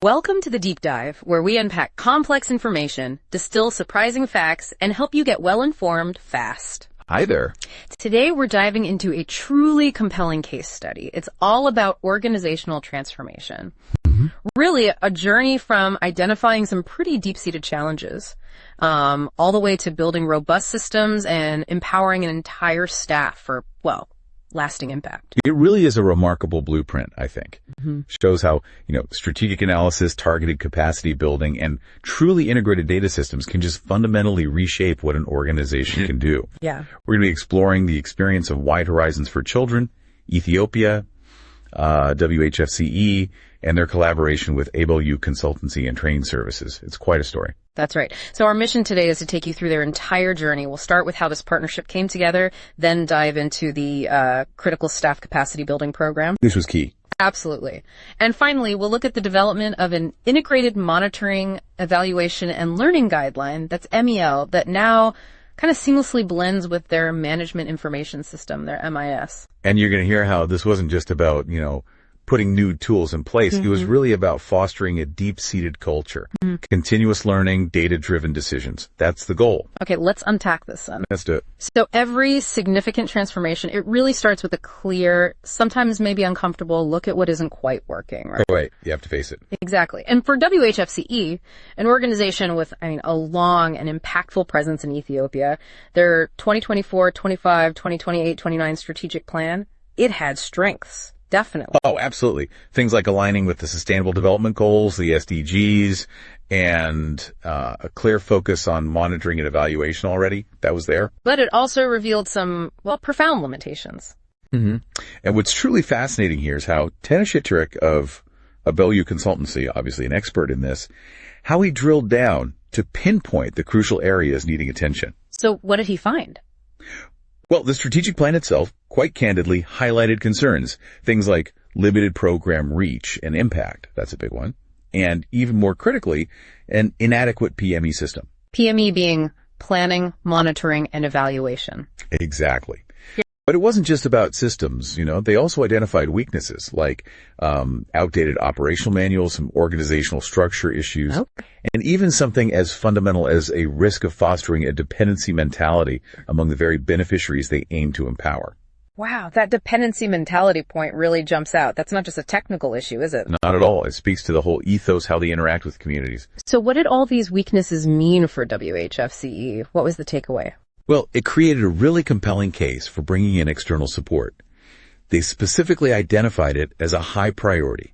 Welcome to the Deep Dive, where we unpack complex information, distill surprising facts, and help you get well-informed fast. Hi there. Today, we're diving into a truly compelling case study. It's all about organizational transformation. Really, a journey from identifying some pretty deep-seated challenges, all the way to building robust systems and empowering an entire staff for, lasting impact. It really is a remarkable blueprint, I think. Shows how, strategic analysis, targeted capacity building, and truly integrated data systems can just fundamentally reshape what an organization can do. Yeah. We're going to be exploring the experience of Wide Horizons for Children, Ethiopia, WHFCE, and their collaboration with ABLU Consultancy and Training Services. It's quite a story. That's right. So our mission today is to take you through their entire journey. We'll start with how this partnership came together, then dive into the critical staff capacity building program. This was key. Absolutely. And finally, we'll look at the development of an integrated monitoring, evaluation, and learning guideline, that's MEL, that now kind of seamlessly blends with their management information system, their MIS. And you're going to hear how this wasn't just about, putting new tools in place. It was really about fostering a deep-seated culture, continuous learning, data-driven decisions. That's the goal. Okay, let's unpack this then. Let's do it. So every significant transformation, it really starts with a clear, sometimes maybe uncomfortable look at what isn't quite working, right? Oh, wait, you have to face it. Exactly. And for WHFCE, an organization with, a long and impactful presence in Ethiopia, their 2024, 25, 2028, 29 strategic plan, it had strengths. Definitely. Oh, absolutely. Things like aligning with the Sustainable Development Goals, the SDGs, and a clear focus on monitoring and evaluation already. That was there. But it also revealed some, profound limitations. And what's truly fascinating here is how Tanis Shitterick of ABLU Consultancy, obviously an expert in this, how he drilled down to pinpoint the crucial areas needing attention. So what did he find? Well, the strategic plan itself, quite candidly, highlighted concerns. Things like limited program reach and impact. That's a big one. And even more critically, an inadequate PME system. PME being planning, monitoring, and evaluation. Exactly. But it wasn't just about systems, they also identified weaknesses like outdated operational manuals, some organizational structure issues, and even something as fundamental as a risk of fostering a dependency mentality among the very beneficiaries they aim to empower. Wow, that dependency mentality point really jumps out. That's not just a technical issue, is it? Not at all. It speaks to the whole ethos, how they interact with communities. So what did all these weaknesses mean for WHFCE? What was the takeaway? Well, it created a really compelling case for bringing in external support. They specifically identified it as a high priority.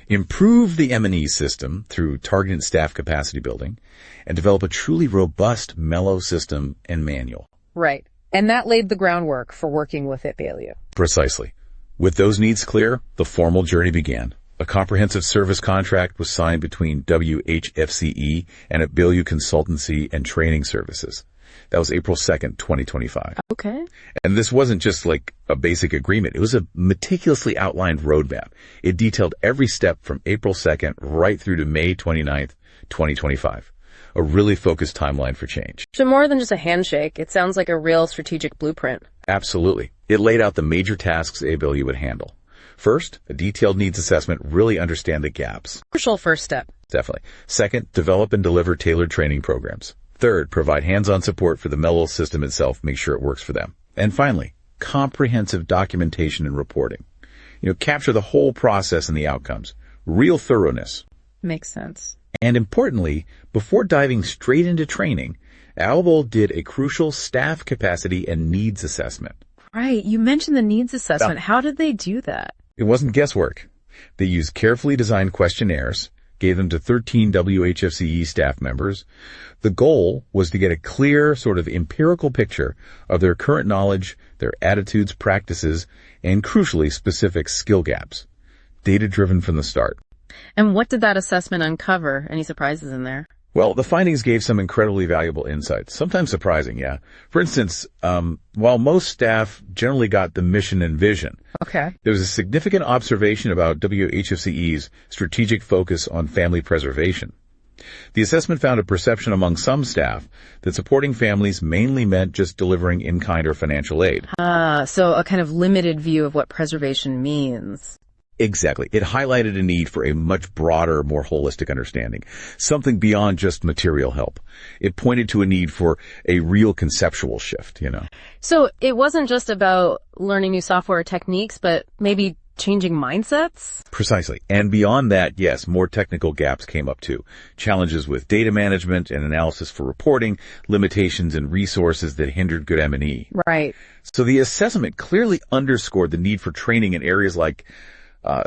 Improve the M&E system through targeted staff capacity building and develop a truly robust mellow system and manual. Right. And that laid the groundwork for working with ABLU. Precisely. With those needs clear, the formal journey began. A comprehensive service contract was signed between WHFCE and ABLU Consultancy and Training Services. That was April 2nd, 2025. Okay. And this wasn't just like a basic agreement. It was a meticulously outlined roadmap. It detailed every step from April 2nd right through to May 29th, 2025. A really focused timeline for change. So more than just a handshake, it sounds like a real strategic blueprint. Absolutely. It laid out the major tasks ABLU would handle. First, a detailed needs assessment, really understand the gaps. Crucial first step. Definitely. Second, develop and deliver tailored training programs. Third, provide hands-on support for the MEL system itself, make sure it works for them. And finally, comprehensive documentation and reporting. Capture the whole process and the outcomes. Real thoroughness. Makes sense. And importantly, before diving straight into training, ABLU did a crucial staff capacity and needs assessment. Right. You mentioned the needs assessment. How did they do that? It wasn't guesswork. They used carefully designed questionnaires, gave them to 13 WHFCE staff members. The goal was to get a clear sort of empirical picture of their current knowledge, their attitudes, practices, and crucially specific skill gaps. Data-driven from the start. And what did that assessment uncover? Any surprises in there? Well, the findings gave some incredibly valuable insights, sometimes surprising, yeah. For instance, while most staff generally got the mission and vision, there was a significant observation about WHFCE's strategic focus on family preservation. The assessment found a perception among some staff that supporting families mainly meant just delivering in-kind or financial aid. So a kind of limited view of what preservation means. Exactly. It highlighted a need for a much broader, more holistic understanding, something beyond just material help. It pointed to a need for a real conceptual shift, So it wasn't just about learning new software techniques, but maybe changing mindsets? Precisely. And beyond that, yes, more technical gaps came up too. Challenges with data management and analysis for reporting, limitations in resources that hindered good M&E. Right. So the assessment clearly underscored the need for training in areas like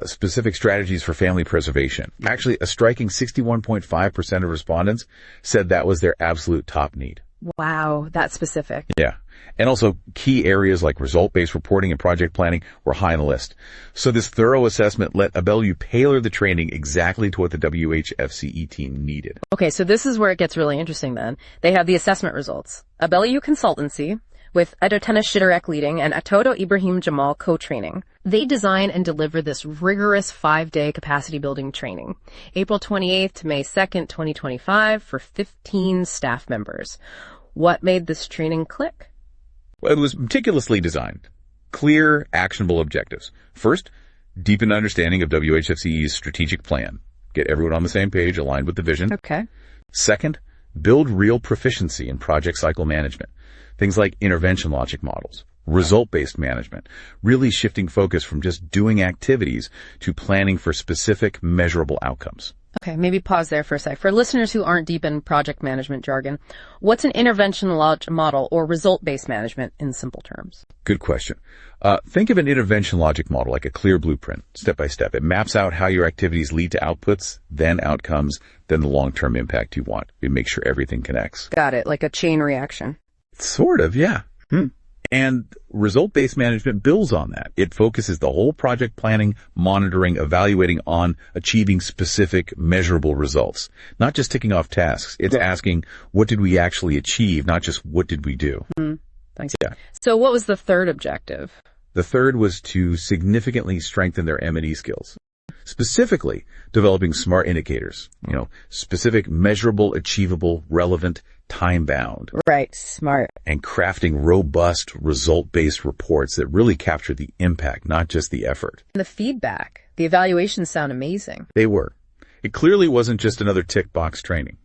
specific strategies for family preservation. Actually, a striking 61.5% of respondents said that was their absolute top need. Wow, that's specific. Yeah. And also key areas like result-based reporting and project planning were high on the list. So this thorough assessment let ABELU tailor the training exactly to what the WHFCE team needed. Okay, so this is where it gets really interesting then. They have the assessment results. ABELU Consultancy, with Edotena Shiderek leading and Atodo Ibrahim Jamal co-training. They design and deliver this rigorous 5-day capacity building training, April 28th to May 2nd, 2025, for 15 staff members. What made this training click? Well, it was meticulously designed. Clear, actionable objectives. First, deepen understanding of WHFCE's strategic plan. Get everyone on the same page, aligned with the vision. Okay. Second, build real proficiency in project cycle management. Things like intervention logic models, result-based management, really shifting focus from just doing activities to planning for specific, measurable outcomes. Okay, maybe pause there for a sec. For listeners who aren't deep in project management jargon, what's an intervention logic model or result-based management in simple terms? Good question. Think of an intervention logic model like a clear blueprint, step by step. It maps out how your activities lead to outputs, then outcomes, then the long-term impact you want. It makes sure everything connects. Got it, like a chain reaction. Sort of, yeah. And result-based management builds on that. It focuses the whole project planning, monitoring, evaluating on achieving specific measurable results. Not just ticking off tasks. It's asking, what did we actually achieve, not just what did we do? Thanks. Yeah. So what was the third objective? The third was to significantly strengthen their M&E skills. Specifically, developing SMART indicators, specific, measurable, achievable, relevant, time-bound. Right, SMART. And crafting robust, result-based reports that really capture the impact, not just the effort. And the feedback, the evaluations sound amazing. They were. It clearly wasn't just another tick box training.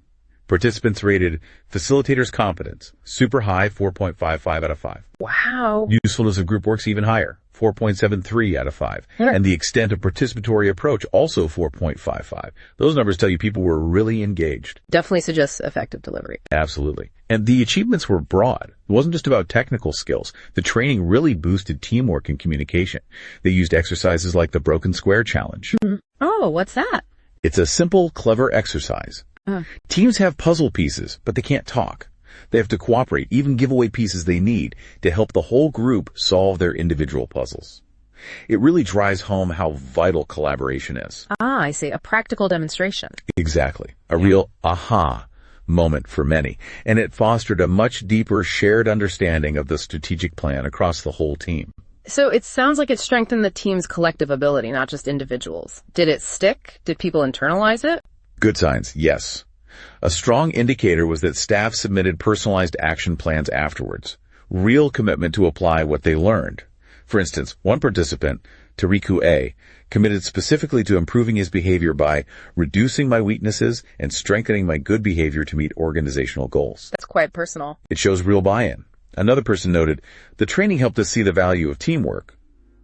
Participants rated facilitators' competence, super high, 4.55 out of 5. Wow. Usefulness of group works even higher, 4.73 out of 5. And the extent of participatory approach, also 4.55. Those numbers tell you people were really engaged. Definitely suggests effective delivery. Absolutely. And the achievements were broad. It wasn't just about technical skills. The training really boosted teamwork and communication. They used exercises like the Broken Square Challenge. Oh, what's that? It's a simple, clever exercise. Teams have puzzle pieces, but they can't talk. They have to cooperate, even give away pieces they need to help the whole group solve their individual puzzles. It really drives home how vital collaboration is. I see. A practical demonstration. Exactly. A real aha moment for many. And it fostered a much deeper shared understanding of the strategic plan across the whole team. So it sounds like it strengthened the team's collective ability, not just individuals. Did it stick? Did people internalize it? Good signs, yes. A strong indicator was that staff submitted personalized action plans afterwards. Real commitment to apply what they learned. For instance, one participant, Tariku A., committed specifically to improving his behavior by reducing my weaknesses and strengthening my good behavior to meet organizational goals. That's quite personal. It shows real buy-in. Another person noted, the training helped us see the value of teamwork,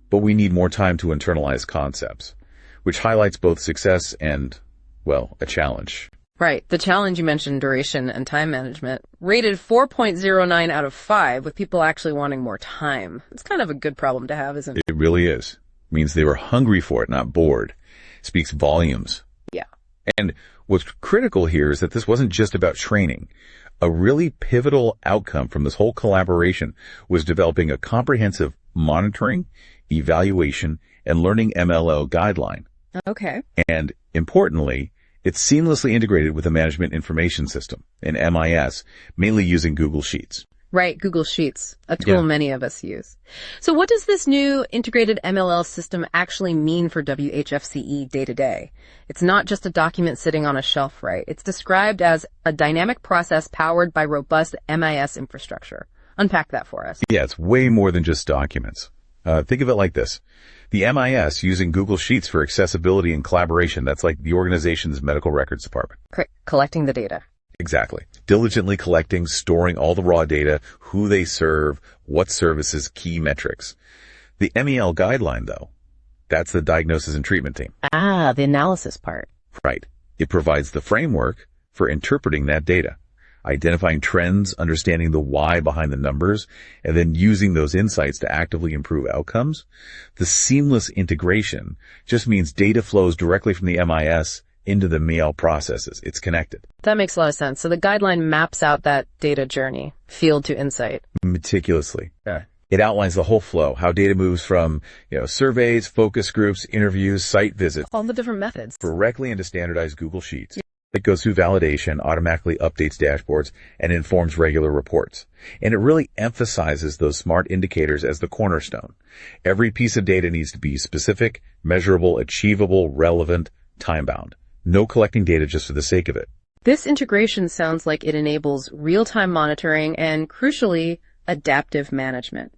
but we need more time to internalize concepts, which highlights both success and, well, a challenge. Right. The challenge you mentioned, duration and time management, rated 4.09 out of 5 with people actually wanting more time. It's kind of a good problem to have, isn't it? It really is. It means they were hungry for it, not bored. It speaks volumes. Yeah. And what's critical here is that this wasn't just about training. A really pivotal outcome from this whole collaboration was developing a comprehensive monitoring, evaluation, and learning MLO guideline. Okay. And importantly, it's seamlessly integrated with a management information system, an MIS, mainly using Google Sheets. Right, Google Sheets, a tool many of us use. So what does this new integrated MLL system actually mean for WHFCE day to day? It's not just a document sitting on a shelf, right? It's described as a dynamic process powered by robust MIS infrastructure. Unpack that for us. Yeah, it's way more than just documents. Think of it like this. The MIS using Google Sheets for accessibility and collaboration, that's like the organization's medical records department. Collecting the data. Exactly. Diligently collecting, storing all the raw data, who they serve, what services, key metrics. The MEL guideline, though, that's the diagnosis and treatment team. Ah, the analysis part. Right. It provides the framework for interpreting that data, identifying trends, understanding the why behind the numbers, and then using those insights to actively improve outcomes. The seamless integration just means data flows directly from the MIS into the MEL processes. It's connected. That makes a lot of sense. So the guideline maps out that data journey, field to insight. Meticulously. Yeah. It outlines the whole flow, how data moves from, surveys, focus groups, interviews, site visits. All the different methods. Directly into standardized Google Sheets. It goes through validation, automatically updates dashboards, and informs regular reports. And it really emphasizes those smart indicators as the cornerstone. Every piece of data needs to be specific, measurable, achievable, relevant, time-bound. No collecting data just for the sake of it. This integration sounds like it enables real-time monitoring and, crucially, adaptive management.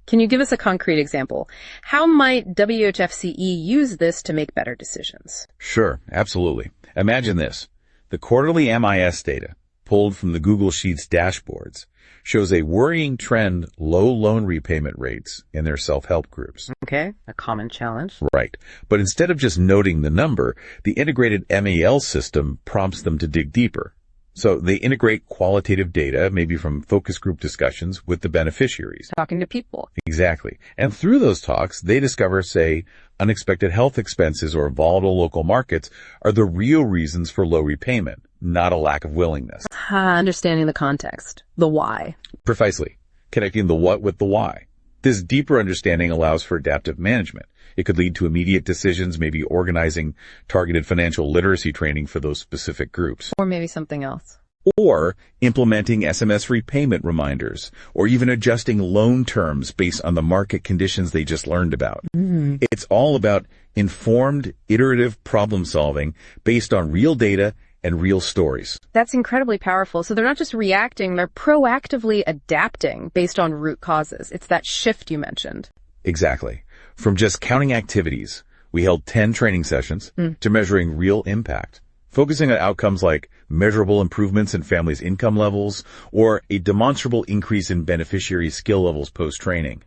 Can you give us a concrete example? How might WHFCE use this to make better decisions? Sure, absolutely. Imagine this. The quarterly MIS data, pulled from the Google Sheets dashboards, shows a worrying trend low loan repayment rates in their self-help groups. Okay, a common challenge. Right. But instead of just noting the number, the integrated MEL system prompts them to dig deeper. So they integrate qualitative data, maybe from focus group discussions, with the beneficiaries. Talking to people. Exactly. And through those talks, they discover, say, unexpected health expenses or volatile local markets are the real reasons for low repayment, not a lack of willingness. Understanding the context. The why. Precisely. Connecting the what with the why. This deeper understanding allows for adaptive management. It could lead to immediate decisions, maybe organizing targeted financial literacy training for those specific groups. Or maybe something else. Or implementing SMS repayment reminders, or even adjusting loan terms based on the market conditions they just learned about. It's all about informed, iterative problem solving based on real data and real stories. That's incredibly powerful. So they're not just reacting, they're proactively adapting based on root causes. It's that shift you mentioned. Exactly. From just counting activities, we held 10 training sessions, to measuring real impact, focusing on outcomes like measurable improvements in families' income levels or a demonstrable increase in beneficiary skill levels post-training.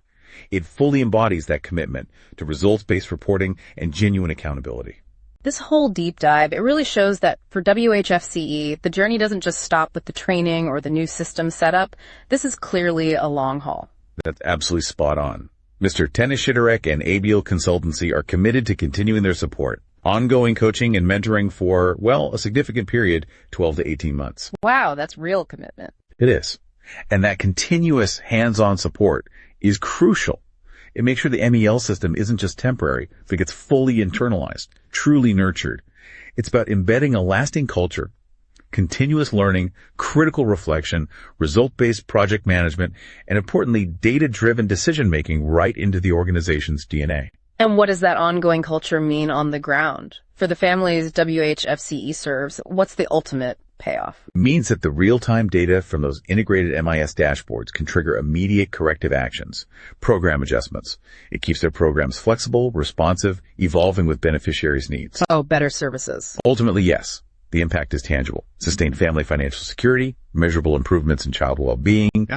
It fully embodies that commitment to results-based reporting and genuine accountability. This whole deep dive, it really shows that for WHFCE, the journey doesn't just stop with the training or the new system setup. This is clearly a long haul. That's absolutely spot on. Mr. Tenishiterek and Abiel Consultancy are committed to continuing their support, ongoing coaching and mentoring for, a significant period, 12 to 18 months. Wow, that's real commitment. It is. And that continuous hands-on support is crucial. It makes sure the MEL system isn't just temporary, but gets fully internalized, truly nurtured. It's about embedding a lasting culture, continuous learning, critical reflection, result-based project management, and importantly, data-driven decision-making right into the organization's DNA. And what does that ongoing culture mean on the ground? For the families WHFCE serves, what's the ultimate payoff? It means that the real-time data from those integrated MIS dashboards can trigger immediate corrective actions, program adjustments. It keeps their programs flexible, responsive, evolving with beneficiaries' needs. Oh, better services. Ultimately, yes. The impact is tangible. Sustained family financial security, measurable improvements in child well-being,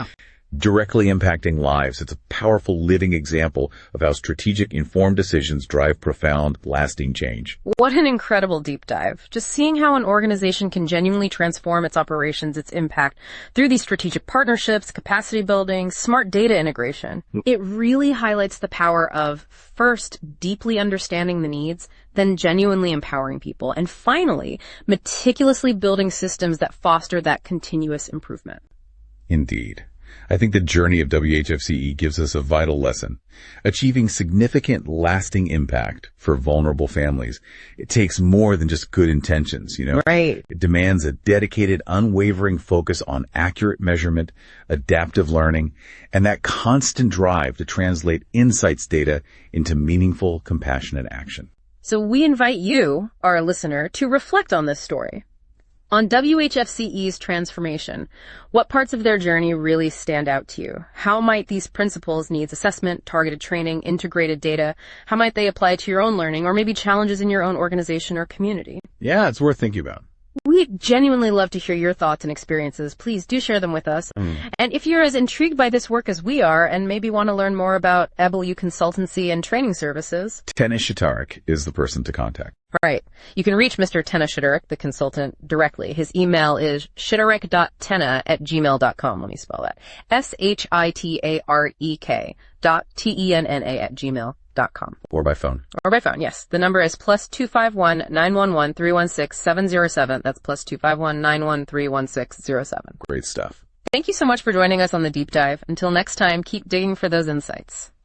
directly impacting lives. It's a powerful living example of how strategic, informed decisions drive profound, lasting change. What an incredible deep dive. Just seeing how an organization can genuinely transform its operations, its impact, through these strategic partnerships, capacity building, smart data integration. It really highlights the power of, first, deeply understanding the needs, then genuinely empowering people, and finally, meticulously building systems that foster that continuous improvement. Indeed. I think the journey of WHFCE gives us a vital lesson. Achieving significant, lasting impact for vulnerable families, it takes more than just good intentions, Right. It demands a dedicated, unwavering focus on accurate measurement, adaptive learning, and that constant drive to translate insights data into meaningful, compassionate action. So we invite you, our listener, to reflect on this story. On WHFCE's transformation, what parts of their journey really stand out to you? How might these principles, needs assessment, targeted training, integrated data, how might they apply to your own learning or maybe challenges in your own organization or community? Yeah, it's worth thinking about. We genuinely love to hear your thoughts and experiences. Please do share them with us. And if you're as intrigued by this work as we are and maybe want to learn more about EBLU consultancy and training services, Tennis Shatarik is the person to contact. Right. You can reach Mr. Tenna Shitarik, the consultant, directly. His email is shitarik.tenna@gmail.com. Let me spell that. SHITAREK.TENNA@gmail.com. Or by phone. Or by phone, yes. The number is +251 911 316 707. That's +251 913 31607. Great stuff. Thank you so much for joining us on the deep dive. Until next time, keep digging for those insights.